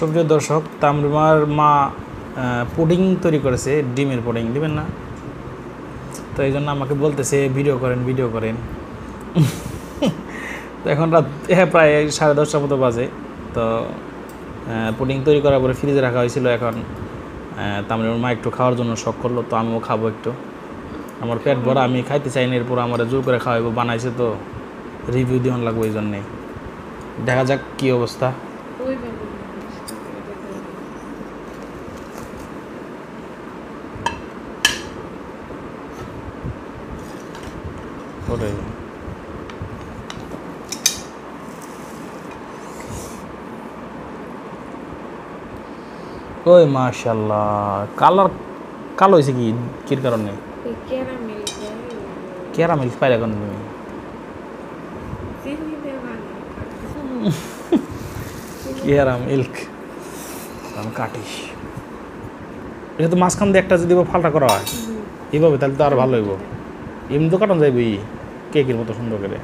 সুপ্রিয় দর্শক, তামরিমার মা পুডিং তৈরি করেছে, ডিমের পুডিং দিবেন না, তো এই জন্য আমাকে বলতেছে ভিডিও করেন। তো এখন রাত প্রায় 10:30টার মতো বাজে। তো পুডিং তৈরি করার পরে ফ্রিজে রাখা হয়েছিল। এখন তামরিমার মা একটু খাওয়ার জন্য শখ করলো, তো আমিও খাবো একটু। আমার পেট ভরা, আমি খাইতে চাই না, এরপর আমার জোর করে খাওয়াইবো, বানাইছে তো রিভিউ দিওয়ান লাগবো, এই জন্যে। দেখা যাক কী অবস্থা। ওই মাশাআল্লাহ, কালার কালো হয়েছে কির কারণে? ক্যারামেল পাইলে এখন তুমি ক্যারামেল আমি কাটিস, এটা তো মাঝখান দিয়ে একটা যদি ফাল্টা করা হয় এইভাবে, তাহলে তো আর ভালো হইব। এমনি তো কাটানো যাইব কেকের মতো সুন্দর করে।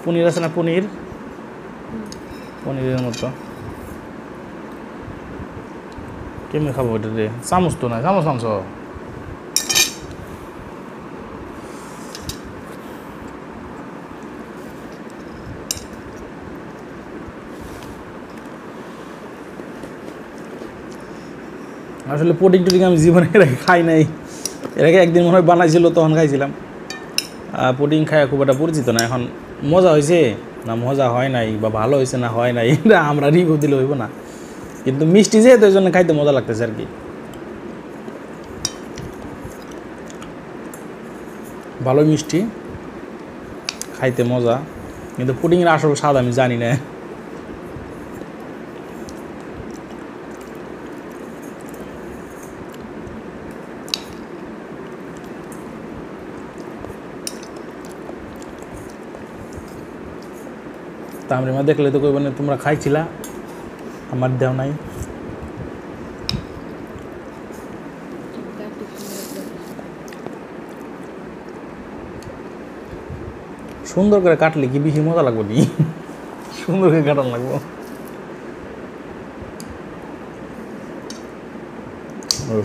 পনির আছে না, পনিরের মতো কেমনি খাবো এটা রে? চামচ তো না, চামচ আনছ? আসলে পুডিং টুডিং আমি জীবনে এর আগে খাই নাই। এর আগে একদিন মনে হয় বানাইছিল, তখন খাইছিলাম। পুডিং খাই খুব একটা পরিচিত না। এখন মজা হয়েছে না মজা হয় নাই, বা ভালো হয়েছে না হয় নাই, এটা আমরা রিভিউ দিলে হইব না। কিন্তু মিষ্টি যেহেতু এই জন্য খাইতে মজা লাগতেছে আর কি, ভালো মিষ্টি, খাইতে মজা। কিন্তু পুডিংয়ের আসল স্বাদ আমি জানি না। তামরিমা দেখলে তো কইব না তোমরা খাইছিলা, আমার দেও নাই। সুন্দর করে কাটলে কি বেশি মজা লাগবে নি? সুন্দর করে কাটান লাগবো।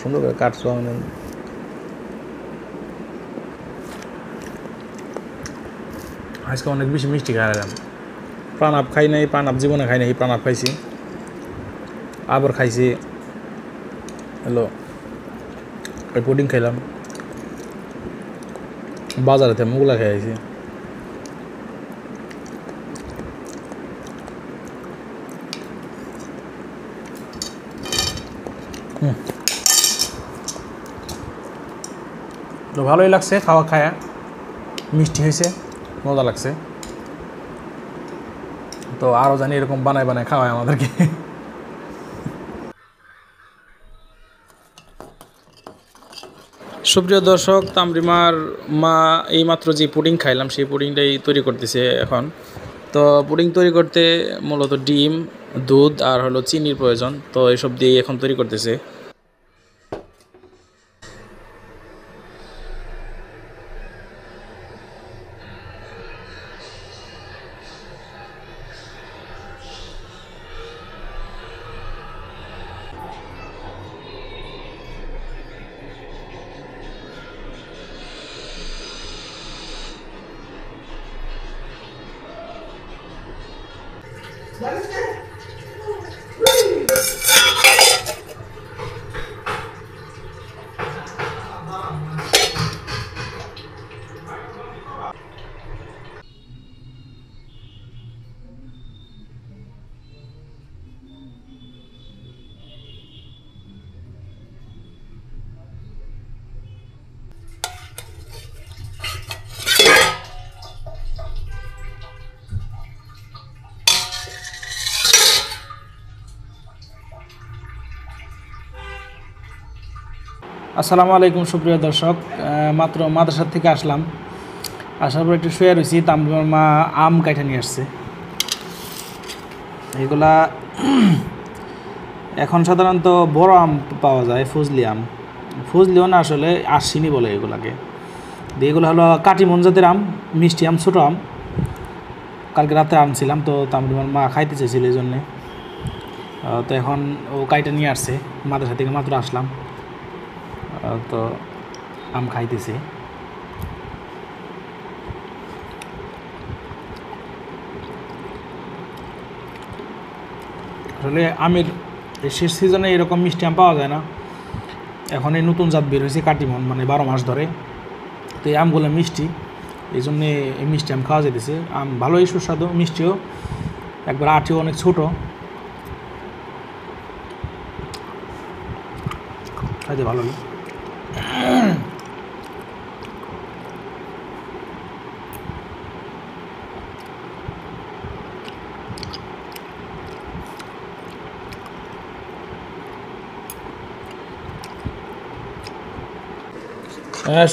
সুন্দর করে কাটছো, আমি আজকে অনেক বেশি মিষ্টি খাইলাম। প্রাণাপ খাই নাই, প্রাণাপ জীবনে খাই নাই, প্রাণাপ খাইছি, আবার খাইছি ওই পুডিং খাইলাম, বাজারে থেকে মুগলা খাই আইছি। তো ভালোই লাগছে, খায়া মিষ্টি হয়েছে, মজা লাগছে। তো আরও জানি এরকম বানায় খাওয়ায় আমাদেরকে। সুপ্রিয় দর্শক, তামরিমার মা এইমাত্র যে পুডিং খাইলাম সেই পুডিংটাই তৈরি করতেছে এখন। তো পুডিং তৈরি করতে মূলত ডিম, দুধ আর হলো চিনির প্রয়োজন। তো এসব দিয়ে এখন তৈরি করতেছে। আসসালামু আলাইকুম সুপ্রিয় দর্শক, মাত্র মাদ্রাসা থেকে আসলাম। আসার পর একটু শুয়ে রয়েছি। তামরিমার মা আম কাইটা নিয়ে আসছে। এগুলা এখন সাধারণত বড় আম পাওয়া যায়, ফজলিও না, আসলে আশ্বিনী বলে এগুলাকে। এগুলো হলো কাটিমন জাতের আম, মিষ্টি আম, ছোটো আম। কালকে রাতে আনছিলাম, তো তামিমের মা খাইতে চাইছিল এই জন্যে। তো এখন ও কাইটা নিয়ে আসছে, মাদ্রাসা থেকে মাত্র আসলাম, তো আম খাইতেছে। আসলে আমের শেষ সিজনে এরকম মিষ্টি আম পাওয়া যায় না। এখন এই নতুন জাত বের হয়েছে কাটিমন, মানে 12 মাস ধরে। তো এই আমগুলো মিষ্টি, এই জন্যে এই মিষ্টি আম খাওয়া যেতেছে। আম ভালোই সুস্বাদু, মিষ্টিও, একবার আটিও অনেক ছোটো, খাইতে ভালো লাগে।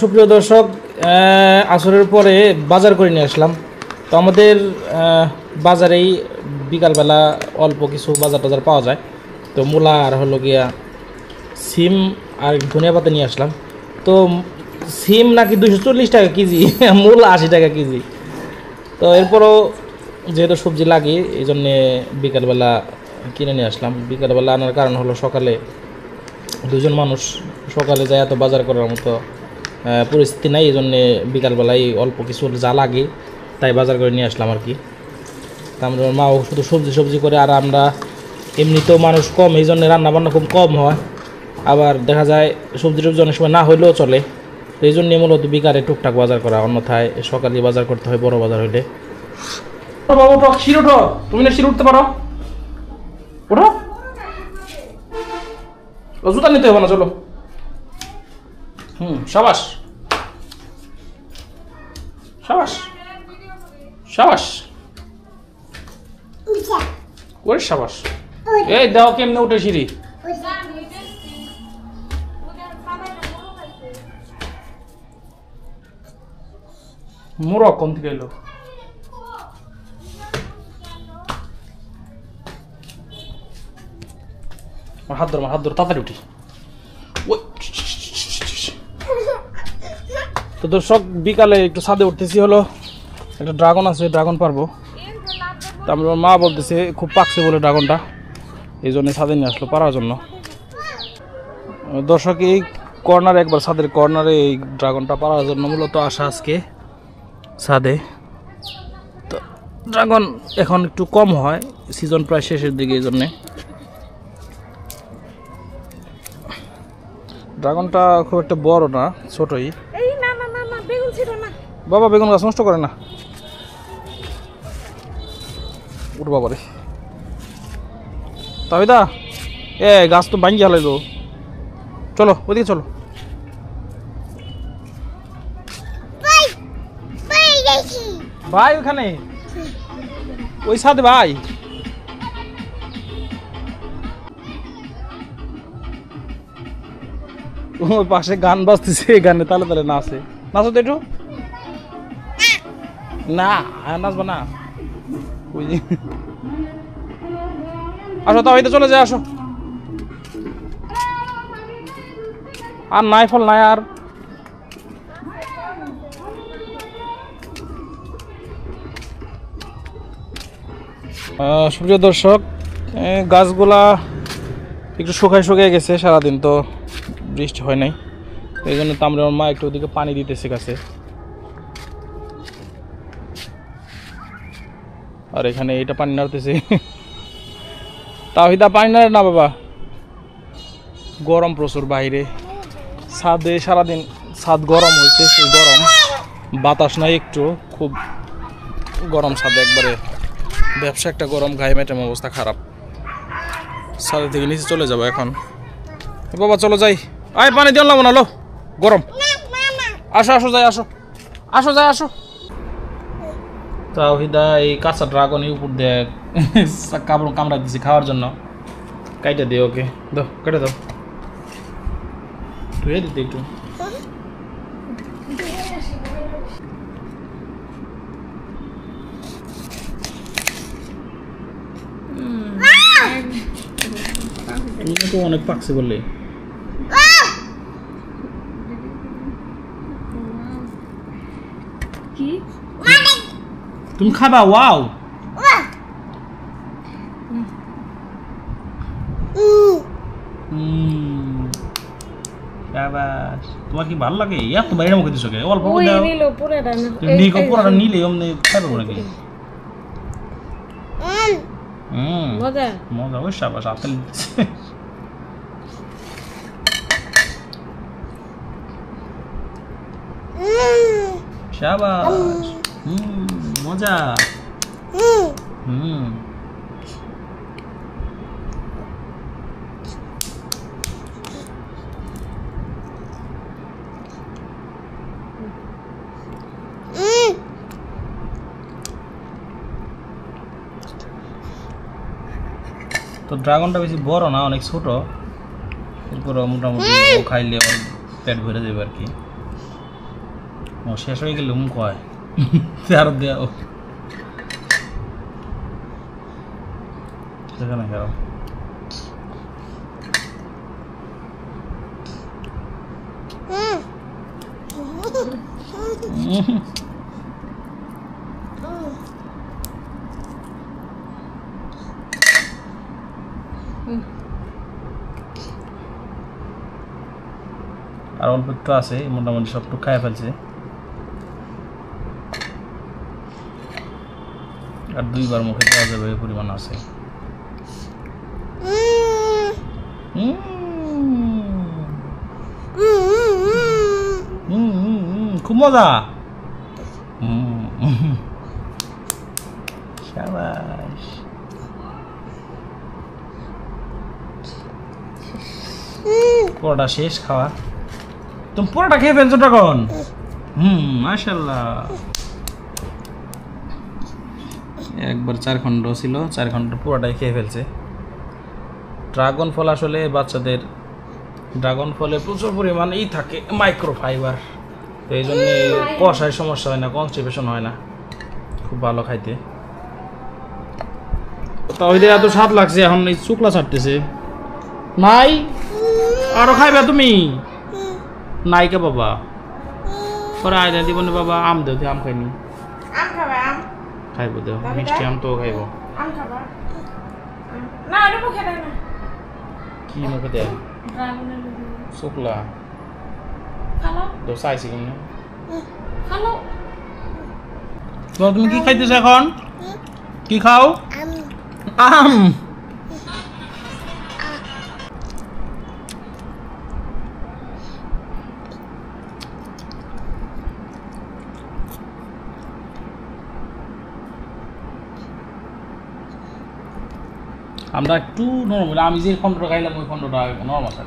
সুপ্রিয় দর্শক, আসরের পরে বাজার করে নিয়ে আসলাম। তো আমাদের বাজারেই বিকালবেলা অল্প কিছু বাজার টাজার পাওয়া যায়। তো মূলা আর হলো গিয়া সিম আর ধনিয়া পাতা নিয়ে আসলাম। তো সিম নাকি 240 টাকা কেজি, মূলা 80 টাকা কেজি। তো এরপরও যেহেতু সবজি লাগে, এই জন্যে বিকালবেলা কিনে নিয়ে আসলাম। বিকালবেলা আনার কারণ হলো সকালে 2 জন মানুষ, সকালে যায় এত বাজার করার মতো পরিস্থিতি নাই, এই জন্যে বিকালবেলায় অল্প কিছু যা লাগে তাই বাজার করে নিয়ে আসলাম আর কি। আমরা মাও শুধু সবজি করে, আর আমরা এমনিতেও মানুষ কম, এই জন্য রান্নাবান্না খুব কম হয়। আবার দেখা যায় সবজি অনেক সময় না হইলেও চলে, তো এই জন্যে মূলত বিকালে টুকটাক বাজার করা, অন্যথায় সকালে বাজার করতে হয় বড় বাজার হইলে। শির ওঠো, তুমি না শির উঠতে পারো, ওঠো, জুতা নিতে হবে না, চলো। সাবাস সাবাস সাবাস, ওরে সাবাস। এই দাও কেমনে উঠে সিঁড়ি, মোরক কোন থেকে এলো? হাত ধরো তাড়াতাড়ি উঠি। তো দর্শক, বিকালে একটু ছাদে উঠতেছি, হলো একটা ড্রাগন আছে, ড্রাগন পারবো। তো আমার মা বলতেছে খুব পাকছে বলে ড্রাগনটা, এই জন্য ছাদে নিয়ে আসলো পারার জন্য। দর্শক, এই কর্নারে, একবার ছাদের কর্নারে এই ড্রাগনটা পারার জন্য মূলত আসা আজকে ছাদে। তো ড্রাগন এখন একটু কম হয়, সিজন প্রায় শেষের দিকে, এই জন্যে। ড্রাগনটা খুব একটা বড় না, ছোটই। বাবা বেগুন গাছ নষ্ট করে না, উঠ বাবারে। তাহিদা, গাছ তো ভাঙি হালাইলো, চলো ওইদিকে চলো। ভাই ওখানে ওই সাথে ভাই, ওই পাশে গান বাজতেছে, গানে তালে তালে নাচে, নাচো তো একটু। না নাচবো না, ওই যে আসো, তাও হইতে চলে যায়, আসো। আর নাই ফল নাই আর। সুপ্রিয় দর্শক, গাছগুলা একটু শুকায় গেছে, সারাদিন তো বৃষ্টি হয় নাই, এই জন্য তামরার মা একটু ওদিকে পানি দিতেছে গাছে। আর এখানে এটা পানি নাড়তেছে, তাহিদা পানি নাড়ে না বাবা, গরম প্রচুর বাইরে, ছাদে সারাদিন ছাদ গরম হয়েছে, সেই গরম, বাতাস নাই একটু, খুব গরম ছাদে, একবারে ব্যবসা একটা গরম, গায়ে ম্যাটাম অবস্থা খারাপ। ছাদে থেকে নিচে চলে যাবো এখন, বাবা চলো যাই, আয় পানি দিয়ে আনলাম না, লো গরম, আসো আসো যাই, আসো আসো যাই, আসো। তাওহিদা এই কাঁচা ড্রাগনের উপর দিয়ে কামড়া দিছি খাওয়ার জন্য, কাইটা দিও ওকে, দাও কেটে দাও, ধুয়ে দিতে একটু। তো অনেক পাকছে বললে, তুমি খাবা? ওয়াও, শাবাশ। তোমার কি ভালো লাগে? এত বাইরে মুখে দিছো কে? অল্প করে দাও। পুরোটা নিলে অমনি খাবে নাকি? মজা মজা। ওই শাবাশ, আপেল দিচ্ছে। শাবাশ, মজা। তো ড্রাগনটা বেশি বড় না, অনেক ছোট, এরপর মোটামুটি ও খাইলে ওর পেট ভরে যাবে আর কি। ও শেষ হয়ে গেলে মুখ হয় আর দেও সেখানে খাও। আর অল্প একটু আছে, মোটামুটি সবটুকু খাইয়া ফেলছে। আর 2বার মুখে দেওয়া যাবে এই পরিমাণ আছে। খুব মজা। শাবাশ। পুরোটা শেষ খাওয়া? তুমি পুরোটা খেয়ে ফেলছো তখন? মাশাআল্লাহ। একবার 4 খণ্ড ছিল, 4 খণ্ড পুরোটাই খেয়ে ফেলছে। ড্রাগন ফল আসলে বাচ্চাদের, ড্রাগন ফলে প্রচুর পরিমাণেই থাকে মাইক্রোফাইবার, তো এই জন্যে কষায় সমস্যা হয় না, কনস্টিপেশন হয় না, খুব ভালো খাইতে। তাহলে এত স্বাদ লাগছে, এখন এই শুকলা ছাড়তেছে। নাই আরো খাইবা তুমি? নাই কে বাবা, পরে আয় দিব না বাবা। আম দেও, আম খাইনি। আম খাবা? আম খাইবো, দেও মিষ্টি আম তো খাইবো। আম খাবা না? এটা মুখে দেয় না। কি মুখে দেয়? ড্রাগনের শুকলা খালো তো চাইছি কেমন। খালো। তুমি কি খাইতেছো এখন? কি খাও? আম। আমরা একটু নরম, আমি যে খণ্ডটা খাইলাম ওই খণ্ডটা নরম আছে।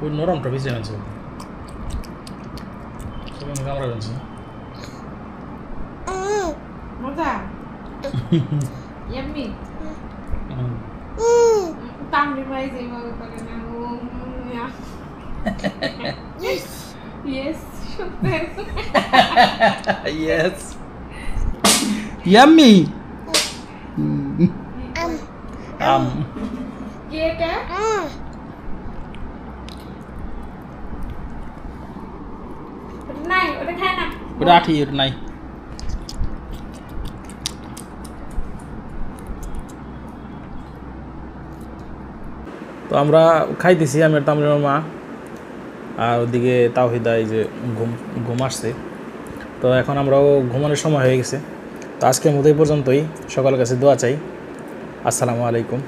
ওই নরমটা বেশি আছে, কামড়া গেছে। মজা। ইয়াম্মি। তামড়ি মাইছে এইভাবে করে না। Yes. Yes. Yes. Yummy. কি এটা? নাই, ওটা খায় না। ওটা আঠি, ওটা নাই। তো আমরা খাইতেছি, আমি আর তামরিমার মা, আর ওদিকে তাওহিদা এই যে ঘুম আসছে। তো এখন আমরাও ঘুমানোর সময় হয়ে গেছে। তো আজকের মতো এই পর্যন্তই। সকলের কাছে দোয়া চাই। আসসালামু আলাইকুম।